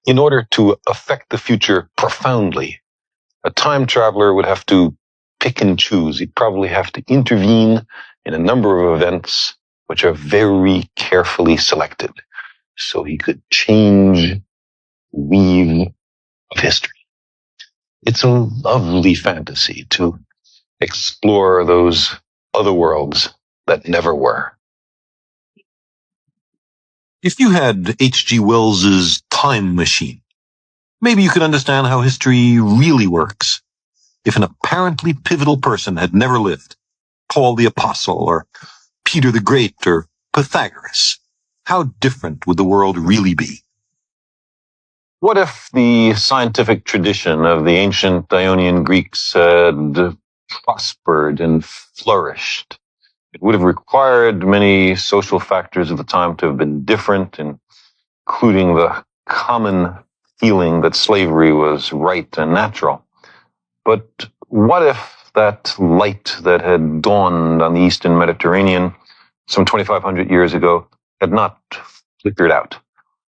In order to affect the future profoundly, a time traveler would have to pick and choose. He'd probably have to intervene in a number of events which are very carefully selected, so he could change the weave of history. It's a lovely fantasy to explore those other worlds that never were. If you had H.G. Wells's time machine, maybe you could understand how history really works. If an apparently pivotal person had never lived, Paul the Apostle or Peter the Great or Pythagoras, how different would the world really be? What if the scientific tradition of the ancient Ionian Greeks had prospered and flourished? It would have required many social factors of the time to have been different, including the common feeling that slavery was right and natural. But what if that light that had dawned on the Eastern Mediterranean some 2,500 years ago had not flickered out?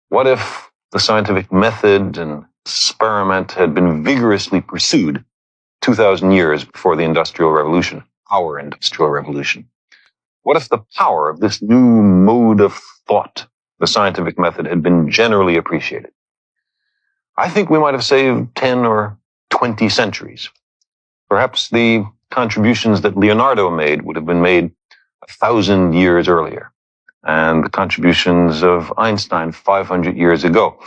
What if the scientific method and experiment had been vigorously pursued 2,000 years before the Industrial Revolution, our Industrial Revolution? What if the power of this new mode of thought, the scientific method, had been generally appreciated? I think we might have saved 10 or 20 centuries. Perhaps the contributions that Leonardo made would have been made 1,000 years earlier, and the contributions of Einstein 500 years ago.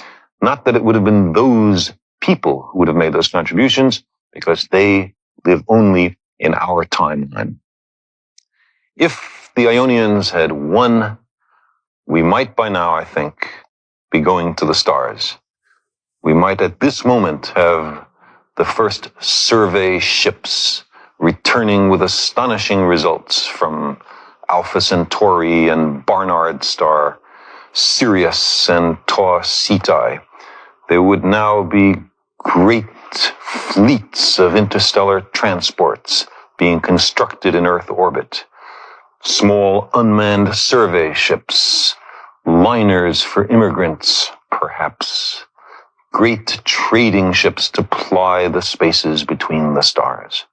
Not that it would have been those people who would have made those contributions, because they live only in our timeline. If the Ionians had won, we might by now, I think, be going to the stars. We might at this moment have the first survey ships returning with astonishing results from Alpha Centauri and Barnard Star, Sirius and Tau Ceti. There would now be great fleets of interstellar transports being constructed in Earth orbit. Small unmanned survey ships, liners for immigrants, perhaps. Great trading ships to ply the spaces between the stars.